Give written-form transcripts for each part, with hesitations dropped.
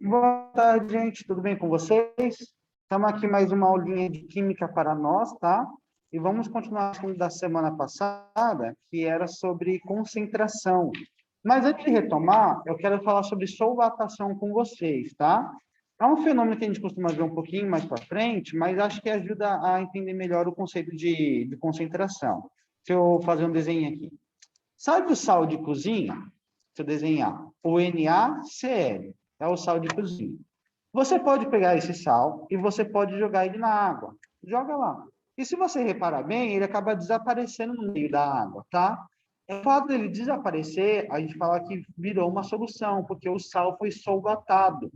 Boa tarde, gente. Tudo bem com vocês? Estamos aqui mais uma aulinha de química para nós, tá? E vamos continuar com o da semana passada, que era sobre concentração. Mas antes de retomar, eu quero falar sobre solvatação com vocês, tá? É um fenômeno que a gente costuma ver um pouquinho mais para frente, mas acho que ajuda a entender melhor o conceito de concentração. Deixa eu fazer um desenho aqui. Sabe o sal de cozinha? Se eu desenhar o NaCl, é o sal de cozinha. Você pode pegar esse sal e você pode jogar ele na água. Joga lá. E se você reparar bem, ele acaba desaparecendo no meio da água, tá? O fato dele desaparecer, a gente fala que virou uma solução, porque o sal foi solvatado.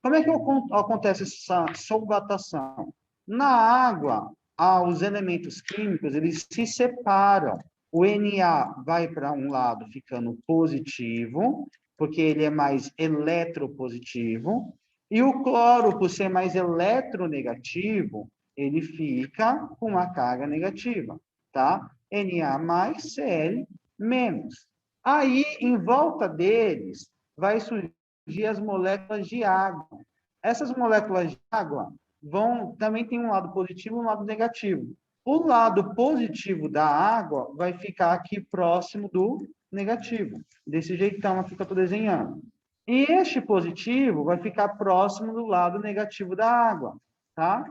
Como é que acontece essa solvatação? Na água, os elementos químicos, eles se separam. O Na vai para um lado ficando positivo, porque ele é mais eletropositivo, e o cloro, por ser mais eletronegativo, ele fica com uma carga negativa, tá? Na mais, Cl menos. Aí, em volta deles, vai surgir as moléculas de água. Essas moléculas de água também tem um lado positivo e um lado negativo. O lado positivo da água vai ficar aqui próximo do negativo, desse jeitão aqui que eu estou desenhando. E este positivo vai ficar próximo do lado negativo da água, tá?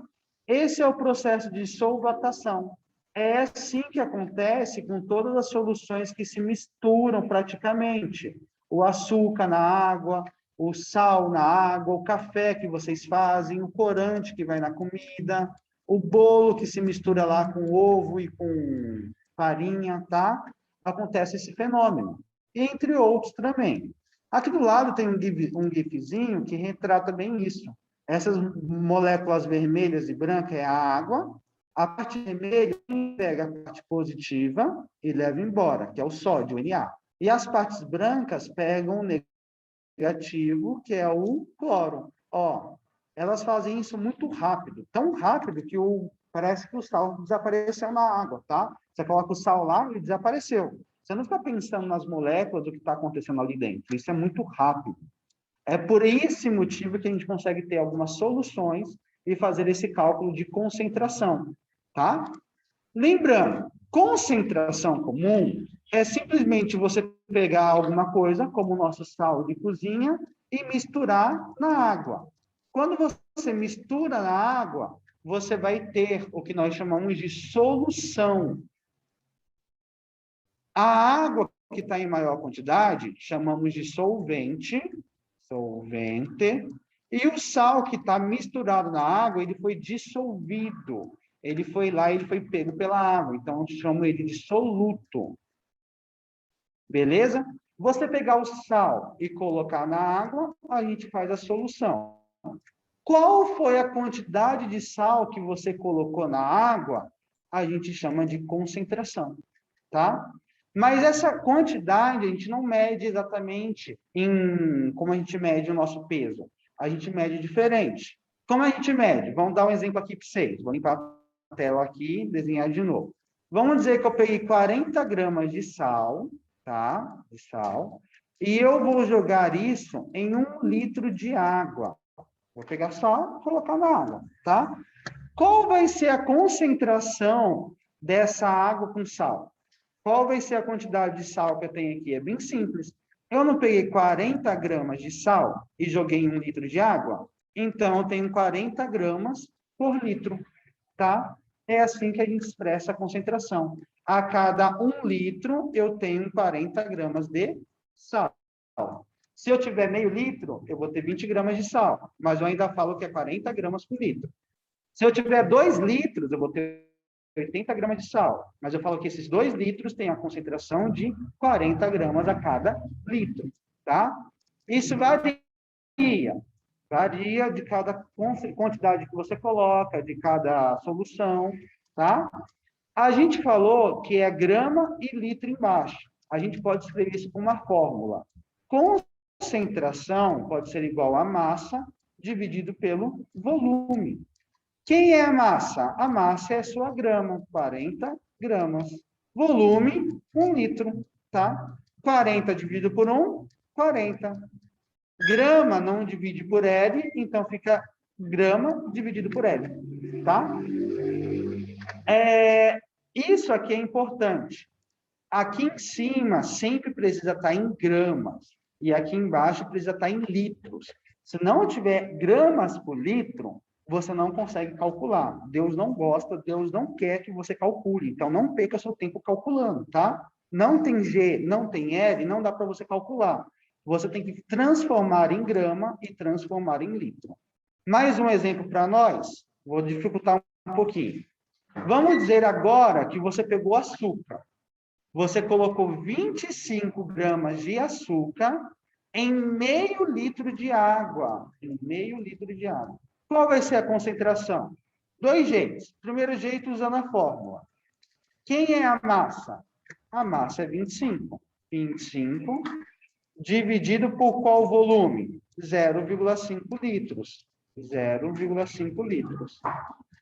Esse é o processo de solvatação. É assim que acontece com todas as soluções que se misturam praticamente. O açúcar na água, o sal na água, o café que vocês fazem, o corante que vai na comida, o bolo que se mistura lá com ovo e com farinha, tá? Acontece esse fenômeno. Entre outros também. Aqui do lado tem um gifzinho que retrata bem isso. Essas moléculas vermelhas e brancas é a água. A parte vermelha pega a parte positiva e leva embora, que é o sódio, o Na. E as partes brancas pegam o negativo, que é o cloro. Ó, elas fazem isso muito rápido, tão rápido que parece que o sal desapareceu na água, tá? Você coloca o sal lá e desapareceu. Você não fica pensando nas moléculas do que está acontecendo ali dentro. Isso é muito rápido. É por esse motivo que a gente consegue ter algumas soluções e fazer esse cálculo de concentração, tá? Lembrando, concentração comum é simplesmente você pegar alguma coisa, como o nosso sal de cozinha, e misturar na água. Quando você mistura na água, você vai ter o que nós chamamos de solução. A água que está em maior quantidade, chamamos de solvente, e o sal que está misturado na água, ele foi dissolvido. Ele foi lá, ele foi pego pela água. Então, eu chamo ele de soluto. Beleza? Você pegar o sal e colocar na água, a gente faz a solução. Qual foi a quantidade de sal que você colocou na água? A gente chama de concentração, tá? Mas essa quantidade a gente não mede exatamente como a gente mede o nosso peso. A gente mede diferente. Como a gente mede? Vamos dar um exemplo aqui para vocês. Vou limpar a tela aqui e desenhar de novo. Vamos dizer que eu peguei 40 gramas de sal, tá? De sal. E eu vou jogar isso em 1 litro de água. Vou pegar sal e colocar na água, tá? Qual vai ser a concentração dessa água com sal? Qual vai ser a quantidade de sal que eu tenho aqui? É bem simples. Eu não peguei 40 gramas de sal e joguei em 1 litro de água? Então, eu tenho 40 gramas por litro, tá? É assim que a gente expressa a concentração. A cada 1 litro, eu tenho 40 gramas de sal. Se eu tiver meio litro, eu vou ter 20 gramas de sal, mas eu ainda falo que é 40 gramas por litro. Se eu tiver 2 litros, eu vou ter 80 gramas de sal, mas eu falo que esses 2 litros têm a concentração de 40 gramas a cada litro, tá? Isso varia de cada quantidade que você coloca, de cada solução, tá? A gente falou que é grama e litro embaixo. A gente pode escrever isso com uma fórmula. Concentração pode ser igual a massa dividido pelo volume. Quem é a massa? A massa é a sua grama, 40 gramas. Volume, 1 litro, tá? 40 dividido por 1, 40. Grama não divide por L, então fica grama dividido por L, tá? Isso aqui é importante. Aqui em cima sempre precisa estar em gramas, e aqui embaixo precisa estar em litros. Se não tiver gramas por litro, você não consegue calcular. Deus não gosta, Deus não quer que você calcule. Então, não perca seu tempo calculando, tá? Não tem G, não tem L, não dá para você calcular. Você tem que transformar em grama e transformar em litro. Mais um exemplo para nós. Vou dificultar um pouquinho. Vamos dizer agora que você pegou açúcar. Você colocou 25 gramas de açúcar em meio litro de água. Em meio litro de água. Qual vai ser a concentração? Dois jeitos. Primeiro jeito, usando a fórmula. Quem é a massa? A massa é 25. 25 dividido por qual volume? 0,5 litros. 0,5 litros.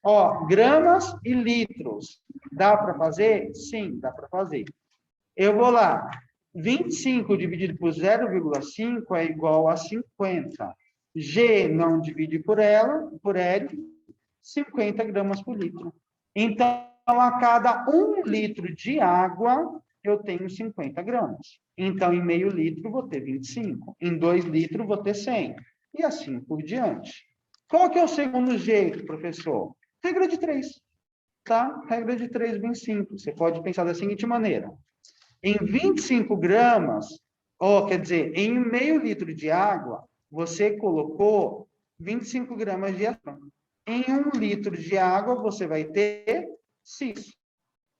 Ó, gramas e litros. Dá para fazer? Sim, dá para fazer. Eu vou lá. 25 dividido por 0,5 é igual a 50. G não divide por L, 50 gramas por litro. Então, a cada 1 litro de água, eu tenho 50 gramas. Então, em meio litro, vou ter 25. Em 2 litros, vou ter 100. E assim por diante. Qual que é o segundo jeito, professor? Regra de 3. Tá? Regra de 3, bem simples. Você pode pensar da seguinte maneira. Em 25 gramas, ou quer dizer, em meio litro de água, você colocou 25 gramas de açúcar. Em 1 litro de água, você vai ter X.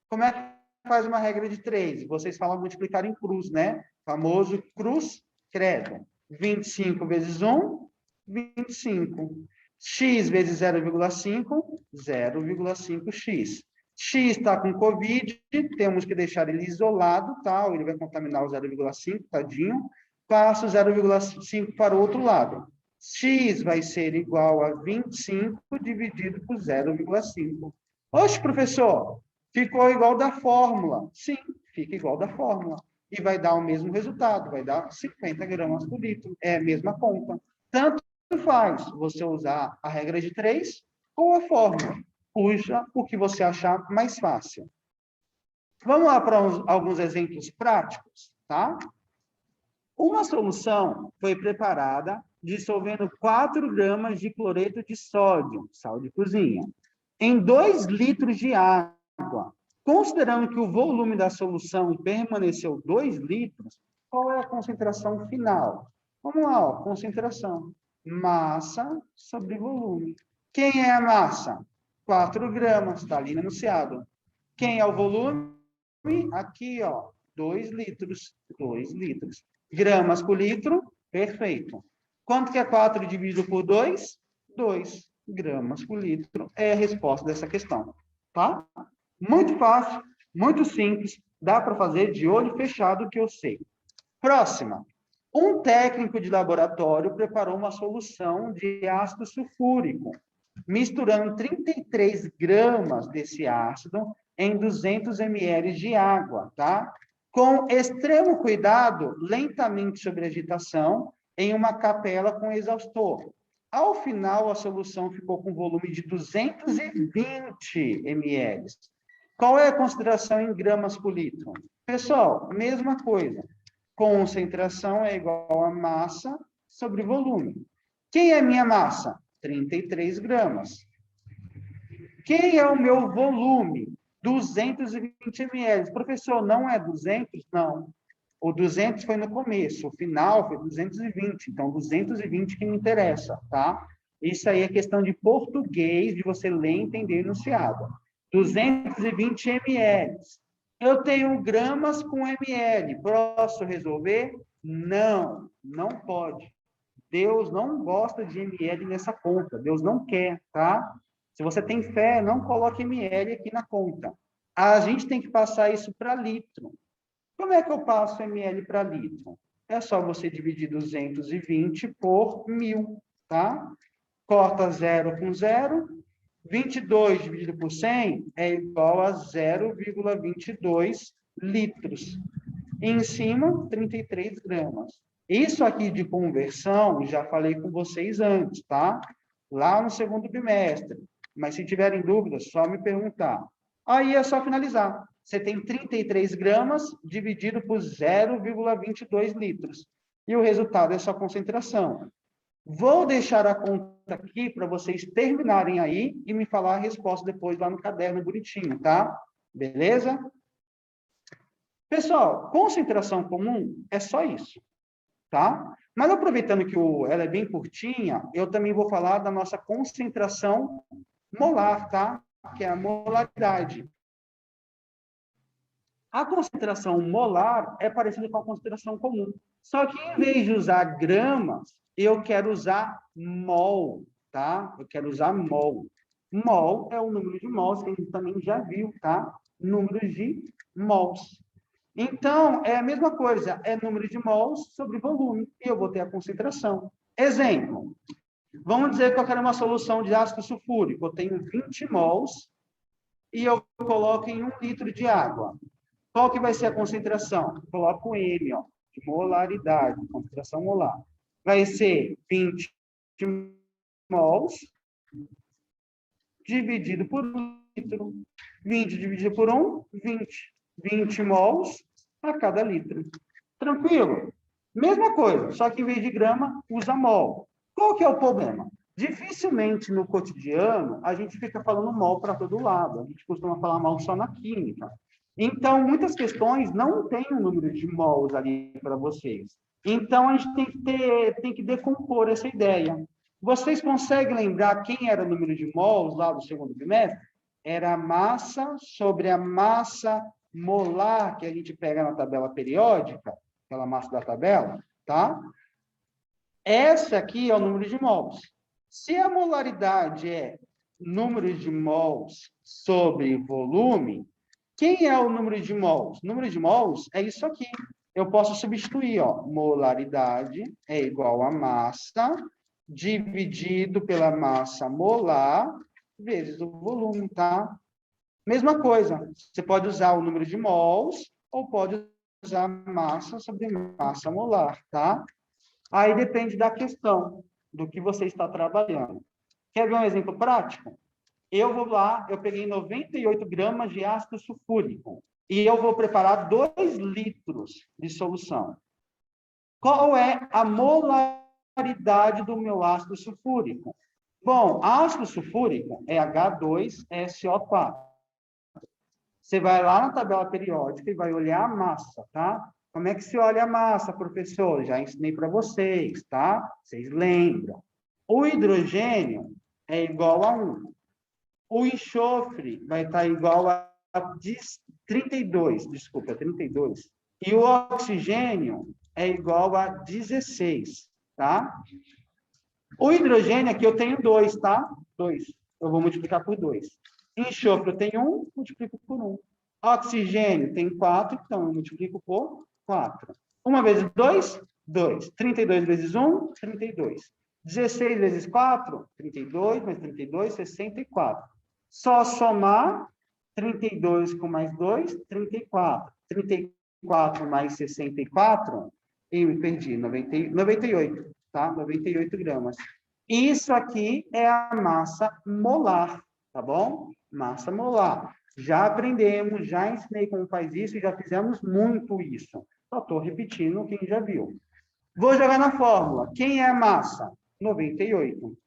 Como é que faz uma regra de 3? Vocês falam multiplicar em cruz, né? Famoso cruz credo. 25 vezes 1, 25. X vezes 0,5, 0,5x. X está com Covid, temos que deixar ele isolado, tá? Ou ele vai contaminar o 0,5, tadinho. Passo 0,5 para o outro lado. X vai ser igual a 25 dividido por 0,5. Oxe, professor, ficou igual da fórmula. Sim, fica igual da fórmula. E vai dar o mesmo resultado, vai dar 50 gramas por litro. É a mesma conta. Tanto faz você usar a regra de 3 ou a fórmula. Puxa o que você achar mais fácil. Vamos lá para alguns exemplos práticos, tá? Uma solução foi preparada dissolvendo 4 gramas de cloreto de sódio, sal de cozinha, em 2 litros de água. Considerando que o volume da solução permaneceu 2 litros, qual é a concentração final? Vamos lá, ó, concentração. Massa sobre volume. Quem é a massa? 4 gramas, está ali enunciado. Quem é o volume? Aqui, ó, 2 litros. 2 litros. Gramas por litro, perfeito. Quanto que é 4 dividido por 2? 2 gramas por litro. É a resposta dessa questão, tá? Muito fácil, muito simples, dá para fazer de olho fechado, que eu sei. Próxima. Um técnico de laboratório preparou uma solução de ácido sulfúrico, misturando 33 gramas desse ácido em 200 ml de água, tá? Com extremo cuidado, lentamente sobre agitação, em uma capela com exaustor. Ao final, a solução ficou com volume de 220 ml. Qual é a consideração em gramas por litro? Pessoal, mesma coisa. Concentração é igual a massa sobre volume. Quem é minha massa? 33 gramas. Quem é o meu volume? 220 ml. Professor, não é 200? Não. O 200 foi no começo, o final foi 220. Então, 220 que me interessa, tá? Isso aí é questão de português, de você ler e entender o enunciado. 220 ml. Eu tenho gramas com ml. Posso resolver? Não, não pode. Deus não gosta de ml nessa conta. Deus não quer, tá? Se você tem fé, não coloque ml aqui na conta. A gente tem que passar isso para litro. Como é que eu passo ml para litro? É só você dividir 220 por 1.000, tá? Corta 0 com 0. 22 dividido por 100 é igual a 0,22 litros. E em cima, 33 gramas. Isso aqui de conversão, já falei com vocês antes, tá? Lá no segundo bimestre. Mas se tiverem dúvidas, só me perguntar. Aí é só finalizar. Você tem 33 gramas dividido por 0,22 litros. E o resultado é sua concentração. Vou deixar a conta aqui para vocês terminarem aí e me falar a resposta depois lá no caderno bonitinho, tá? Beleza? Pessoal, concentração comum é só isso, tá? Mas aproveitando que ela é bem curtinha, eu também vou falar da nossa concentração molar, tá? Que é a molaridade. A concentração molar é parecida com a concentração comum. Só que, em vez de usar gramas, eu quero usar mol, tá? Eu quero usar mol. Mol é o número de mols, que a gente também já viu, tá? Número de mols. Então, é a mesma coisa, é número de mols sobre volume, e eu vou ter a concentração. Exemplo, vamos dizer que eu quero uma solução de ácido sulfúrico, eu tenho 20 mols, e eu coloco em 1 litro de água. Qual que vai ser a concentração? Coloco M, ó, de molaridade, concentração molar. Vai ser 20 mols dividido por 1 litro. 20 dividido por 1, 20. 20 mols a cada litro. Tranquilo? Mesma coisa, só que em vez de grama, usa mol. Qual que é o problema? Dificilmente no cotidiano a gente fica falando mol para todo lado. A gente costuma falar mol só na química. Então, muitas questões não têm um número de mols ali para vocês. Então, a gente tem que decompor essa ideia. Vocês conseguem lembrar quem era o número de mols lá do segundo bimestre? Era a massa sobre a massa molar que a gente pega na tabela periódica, aquela massa da tabela, tá? Essa aqui é o número de mols. Se a molaridade é número de mols sobre volume, quem é o número de mols? O número de mols é isso aqui. Eu posso substituir, ó, molaridade é igual a massa dividido pela massa molar vezes o volume, tá? Mesma coisa, você pode usar o número de mols ou pode usar massa sobre massa molar, tá? Aí depende da questão, do que você está trabalhando. Quer ver um exemplo prático? Eu vou lá, eu peguei 98 gramas de ácido sulfúrico e eu vou preparar 2 litros de solução. Qual é a molaridade do meu ácido sulfúrico? Bom, ácido sulfúrico é H2SO4. Você vai lá na tabela periódica e vai olhar a massa, tá? Como é que se olha a massa, professor? Já ensinei para vocês, tá? Vocês lembram. O hidrogênio é igual a 1. O enxofre vai estar igual a 32, desculpa, 32. E o oxigênio é igual a 16, tá? O hidrogênio aqui eu tenho 2, tá? 2. Eu vou multiplicar por 2. Enxofre eu tenho 1, multiplico por 1. Oxigênio tem 4, então eu multiplico por 4. 1 vezes 2, 2. 32 vezes 1, 32. 16 vezes 4, 32, mais 32, 64. Só somar 32 com mais 2, 34. 34 mais 64, eu me perdi, 98, tá? 98 gramas. Isso aqui é a massa molar, tá bom? Massa molar. Já aprendemos, já ensinei como faz isso e já fizemos muito isso. Só estou repetindo quem já viu. Vou jogar na fórmula. Quem é a massa? 98.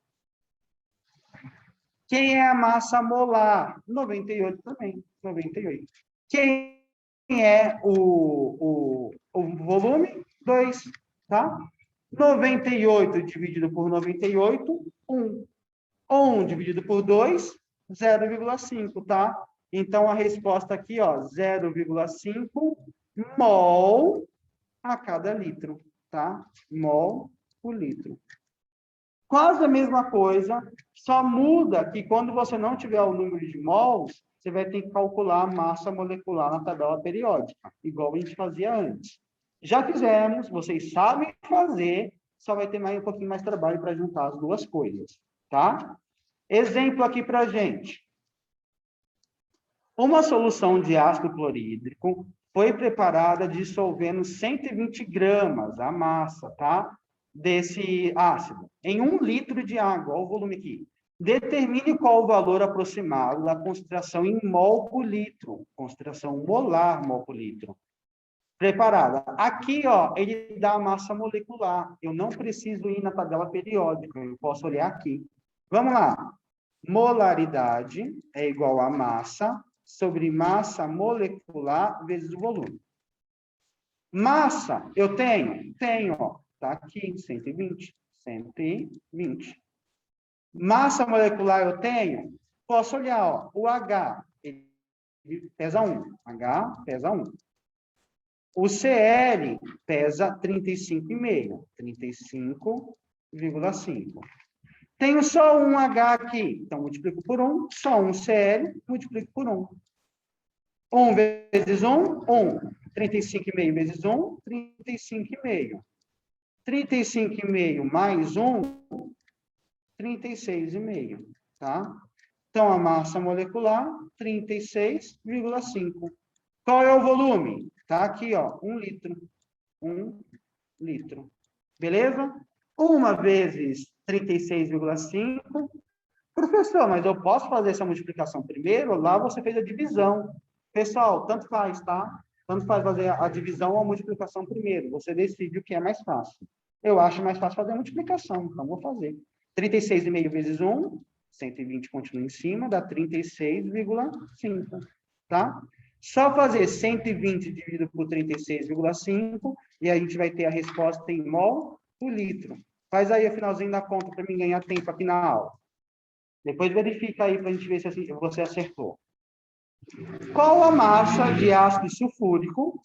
Quem é a massa molar? 98 também, 98. Quem é o volume? 2, tá? 98 dividido por 98, 1. 1 dividido por 2, 0,5, tá? Então, a resposta aqui, ó, 0,5 mol a cada litro, tá? Mol por litro. Quase a mesma coisa, só muda que quando você não tiver o número de mols, você vai ter que calcular a massa molecular na tabela periódica, igual a gente fazia antes. Já fizemos, vocês sabem fazer, só vai ter mais um pouquinho mais de trabalho para juntar as duas coisas, tá? Exemplo aqui para a gente. Uma solução de ácido clorídrico foi preparada dissolvendo 120 gramas, a massa, tá? Desse ácido, em 1 litro de água, olha o volume aqui. Determine qual o valor aproximado da concentração em mol por litro, concentração molar mol por litro. Preparada. Aqui, ó, ele dá a massa molecular. Eu não preciso ir na tabela periódica, eu posso olhar aqui. Vamos lá. Molaridade é igual a massa sobre massa molecular vezes o volume. Massa, eu tenho? Tenho, ó. Tá aqui, 120. 120. Massa molecular eu tenho? Posso olhar, ó. O H, ele pesa 1. H pesa 1. O CL pesa 35,5. 35,5. Tenho só um H aqui, então multiplico por 1. Só um CL, multiplico por 1. 1 vezes 1, 1. 35,5 vezes 1, 35,5. 35,5 mais 1, 36,5, tá? Então, a massa molecular, 36,5. Qual é o volume? Tá aqui, ó, 1 litro. 1 litro. Beleza? 1 vezes 36,5. Professor, mas eu posso fazer essa multiplicação primeiro? Lá você fez a divisão. Pessoal, tanto faz, tá? Tanto faz fazer a divisão ou a multiplicação primeiro. Você decide o que é mais fácil. Eu acho mais fácil fazer a multiplicação, então vou fazer. 36,5 vezes 1, 120 continua em cima, dá 36,5, tá? Só fazer 120 dividido por 36,5 e a gente vai ter a resposta em mol por litro. Faz aí o finalzinho da conta para mim ganhar tempo aqui na aula. Depois verifica aí para a gente ver se você acertou. Qual a massa de ácido sulfúrico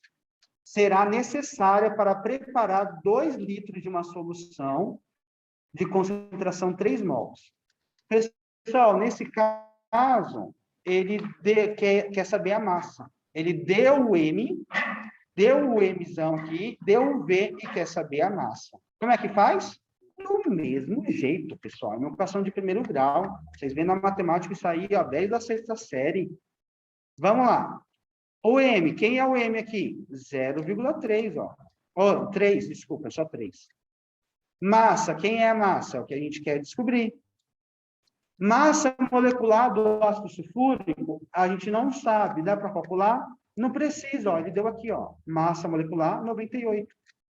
será necessária para preparar 2 litros de uma solução de concentração 3 mols? Pessoal, nesse caso, ele quer saber a massa. Ele deu o M, deu o Mzão aqui, deu o V e quer saber a massa. Como é que faz? Do mesmo jeito, pessoal. É uma equação de primeiro grau. Vocês veem na matemática isso aí, ó, 10 da 6ª série. Vamos lá. O M, quem é o M aqui? 0,3, ó. Oh, 3, desculpa, só 3. Massa, quem é a massa? É o que a gente quer descobrir. Massa molecular do ácido sulfúrico, a gente não sabe. Dá para calcular? Não precisa, ó. Ele deu aqui, ó. Massa molecular, 98.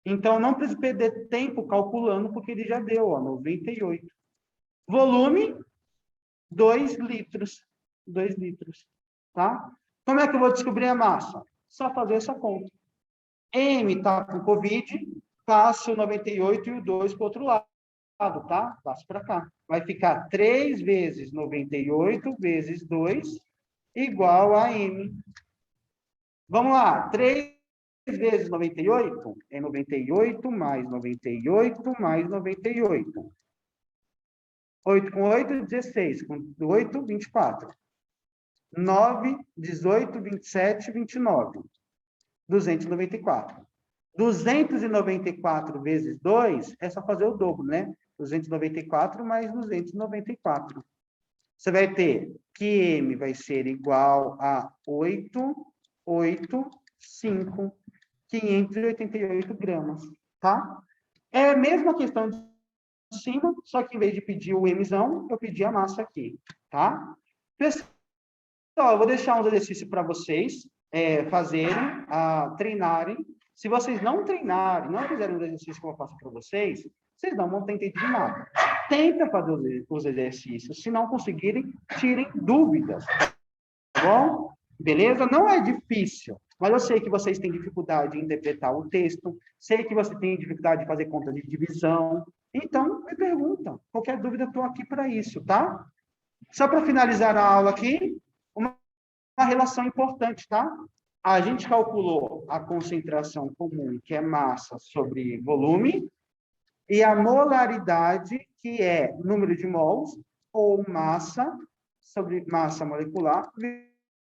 Então, não precisa perder tempo calculando, porque ele já deu, ó, 98. Volume, 2 litros. 2 litros, tá? Como é que eu vou descobrir a massa? Só fazer essa conta. M está com Covid, passo o 98 e o 2 para o outro lado, tá? Passo para cá. Vai ficar 3 vezes 98 vezes 2 igual a M. Vamos lá. 3 vezes 98 é 98 mais 98 mais 98. 8 com 8, 16. Com 8, 24. 9, 18, 27, 29. 294. 294 vezes 2 é só fazer o dobro, né? 294 mais 294. Você vai ter que M vai ser igual a 885, 588 gramas, tá? É a mesma questão de cima, só que em vez de pedir o Mzão, eu pedi a massa aqui, tá? Pessoal, eu vou deixar uns exercícios para vocês fazerem, treinarem. Se vocês não treinarem, não fizerem os exercícios que eu faço para vocês, vocês não vão ter entendido nada. Tenta fazer os exercícios. Se não conseguirem, tirem dúvidas. Tá bom? Beleza? Não é difícil, mas eu sei que vocês têm dificuldade em interpretar o texto, sei que você tem dificuldade de fazer conta de divisão. Então, me pergunta. Qualquer dúvida, estou aqui para isso, tá? Só para finalizar a aula aqui, uma relação importante, tá? A gente calculou a concentração comum, que é massa sobre volume, e a molaridade, que é número de mols, ou massa sobre massa molecular,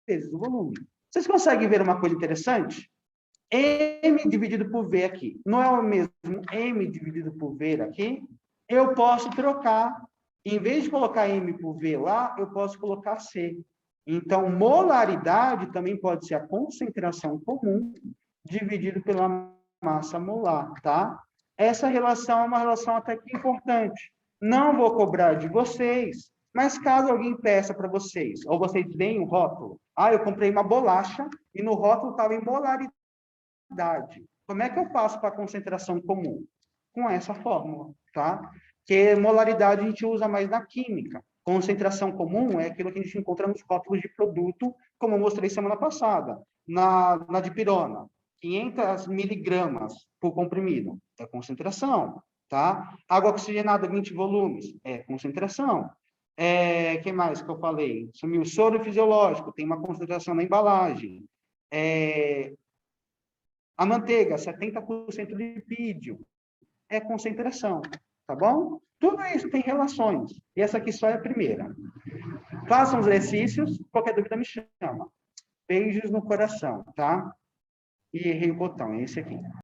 vezes o volume. Vocês conseguem ver uma coisa interessante? M dividido por V aqui. Não é o mesmo M dividido por V aqui? Eu posso trocar. Em vez de colocar M por V lá, eu posso colocar C. Então, molaridade também pode ser a concentração comum dividido pela massa molar, tá? Essa relação é uma relação até que importante. Não vou cobrar de vocês, mas caso alguém peça para vocês, ou vocês deem o rótulo, eu comprei uma bolacha e no rótulo estava em molaridade. Como é que eu faço para a concentração comum? Com essa fórmula, tá? Que molaridade a gente usa mais na química. Concentração comum é aquilo que a gente encontra nos rótulos de produto, como eu mostrei semana passada. Na dipirona, 500 miligramas por comprimido, é concentração, tá? Água oxigenada, 20 volumes, é concentração. Que mais que eu falei? Sumiu o soro fisiológico, tem uma concentração na embalagem. A manteiga, 70% de lipídio, é concentração, tá bom? Tudo isso tem relações. E essa aqui só é a primeira. Façam os exercícios, qualquer dúvida me chama. Beijos no coração, tá? E errei o botão, é esse aqui.